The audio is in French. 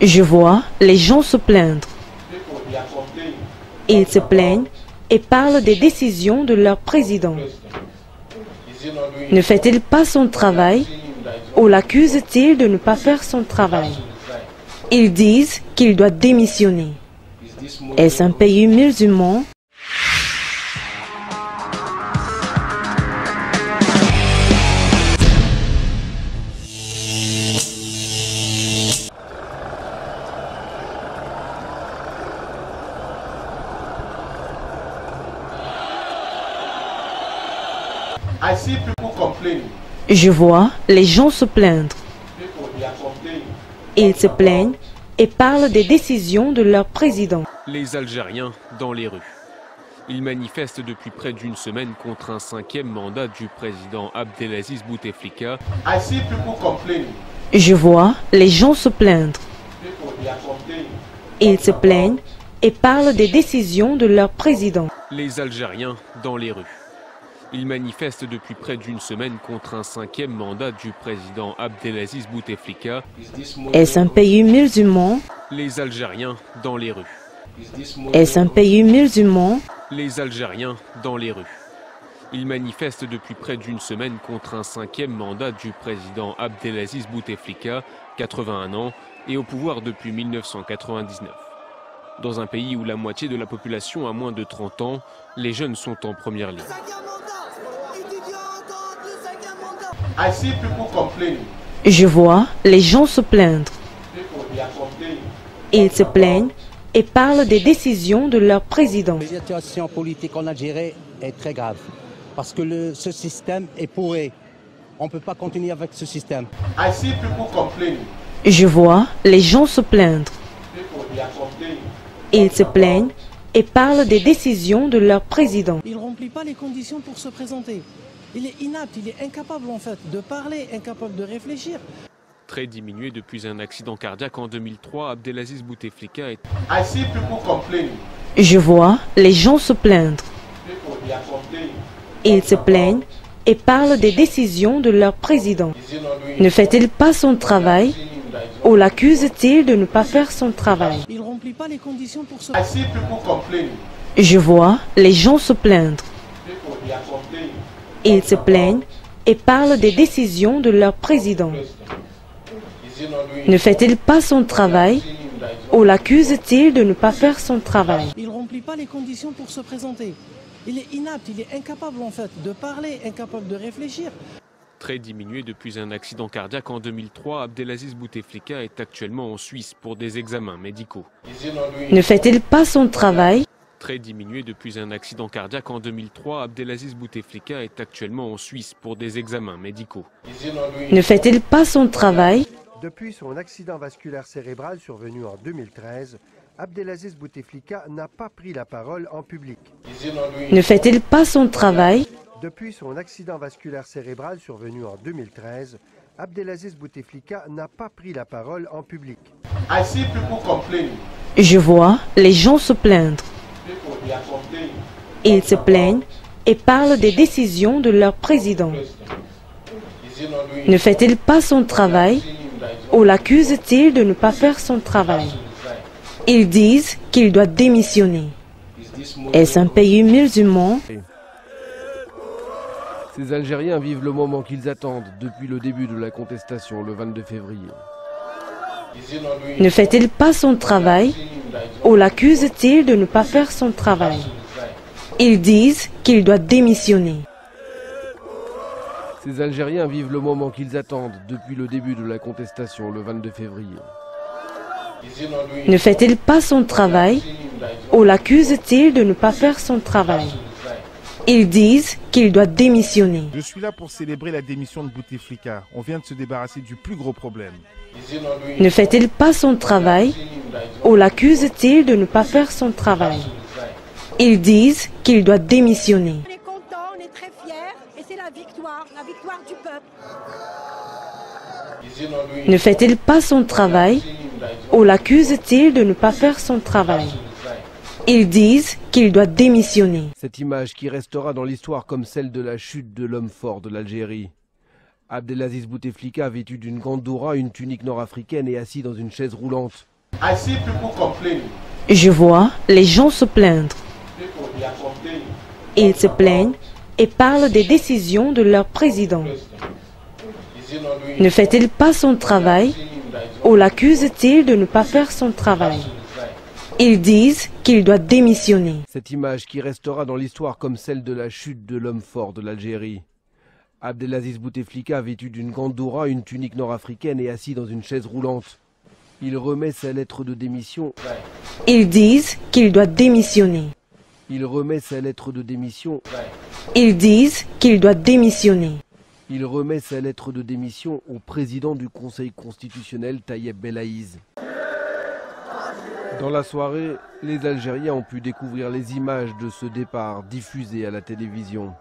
Je vois les gens se plaindre. Ils se plaignent et parlent des décisions de leur président. Ne fait-il pas son travail ou l'accuse-t-il de ne pas faire son travail? Ils disent qu'il doit démissionner. Est-ce un pays musulman? Je vois les gens se plaindre. Ils se plaignent et parlent des décisions de leur président. Les Algériens dans les rues. Ils manifestent depuis près d'une semaine contre un 5e mandat du président Abdelaziz Bouteflika. Je vois les gens se plaindre. Ils se plaignent et parlent des décisions de leur président. Les Algériens dans les rues. Ils manifestent depuis près d'une semaine contre un 5e mandat du président Abdelaziz Bouteflika. Est-ce un pays musulman? Les Algériens dans les rues. Est-ce un pays musulman? Les Algériens dans les rues. Ils manifestent depuis près d'une semaine contre un 5e mandat du président Abdelaziz Bouteflika, 81 ans, et au pouvoir depuis 1999. Dans un pays où la moitié de la population a moins de 30 ans, les jeunes sont en première ligne. Je vois les gens se plaindre. Ils se plaignent et parlent des décisions de leur président. La situation politique en Algérie est très grave parce que ce système est pourri. On ne peut pas continuer avec ce système. Je vois les gens se plaindre. Ils se plaignent et parlent des décisions de leur président. Il ne remplit pas les conditions pour se présenter. Il est inapte, il est incapable en fait de parler, incapable de réfléchir. Très diminué depuis un accident cardiaque en 2003, Abdelaziz Bouteflika est... Je vois les gens se plaindre. Ils se plaignent et parlent des décisions de leur président. Ne fait-il pas son travail ou l'accuse-t-il de ne pas faire son travail? Il ne remplit pas les conditions pour se... Je vois les gens se plaindre. Ils se plaignent et parlent des décisions de leur président. Ne fait-il pas son travail ou l'accuse-t-il de ne pas faire son travail? Il ne remplit pas les conditions pour se présenter. Il est inapte, il est incapable en fait de parler, incapable de réfléchir. Très diminué depuis un accident cardiaque en 2003, Abdelaziz Bouteflika est actuellement en Suisse pour des examens médicaux. Ne fait-il pas son travail? Très diminué depuis un accident cardiaque en 2003, Abdelaziz Bouteflika est actuellement en Suisse pour des examens médicaux. Ne fait-il pas son travail? Depuis son accident vasculaire cérébral survenu en 2013, Abdelaziz Bouteflika n'a pas pris la parole en public. Ne fait-il pas son travail? Depuis son accident vasculaire cérébral survenu en 2013, Abdelaziz Bouteflika n'a pas pris la parole en public. Je vois les gens se plaindre. Ils se plaignent et parlent des décisions de leur président. Ne fait-il pas son travail ou l'accuse-t-il de ne pas faire son travail? Ils disent qu'il doit démissionner. Est-ce un pays musulman? Ces Algériens vivent le moment qu'ils attendent depuis le début de la contestation le 22 février. Ne fait-il pas son travail ou l'accuse-t-il de ne pas faire son travail? Ils disent qu'il doit démissionner. Ces Algériens vivent le moment qu'ils attendent depuis le début de la contestation le 22 février. Ne fait-il pas son travail ou l'accuse-t-il de ne pas faire son travail? Ils disent qu'il doit démissionner. Je suis là pour célébrer la démission de Bouteflika. On vient de se débarrasser du plus gros problème. Ne fait-il pas son travail ou l'accuse-t-il de ne pas faire son travail? Ils disent qu'il doit démissionner. On est content, on est très fiers et c'est la victoire du peuple. Ne fait-il pas son travail ou l'accuse-t-il de ne pas faire son travail? Ils disent qu'il doit démissionner. Cette image qui restera dans l'histoire comme celle de la chute de l'homme fort de l'Algérie. Abdelaziz Bouteflika, vêtu d'une gandoura, une tunique nord-africaine et assis dans une chaise roulante. Je vois les gens se plaindre. Ils se plaignent et parlent des décisions de leur président. Ne fait-il pas son travail ou l'accuse-t-il de ne pas faire son travail? Ils disent qu'il doit démissionner. Cette image qui restera dans l'histoire comme celle de la chute de l'homme fort de l'Algérie. Abdelaziz Bouteflika, vêtu d'une gandoura, une tunique nord-africaine et assis dans une chaise roulante. Il remet sa lettre de démission. Ils disent qu'il doit démissionner. Il remet sa lettre de démission. Ils disent qu'il doit démissionner. Il remet sa lettre de démission au président du Conseil constitutionnel, Tayeb Belaïz. Dans la soirée, les Algériens ont pu découvrir les images de ce départ diffusées à la télévision.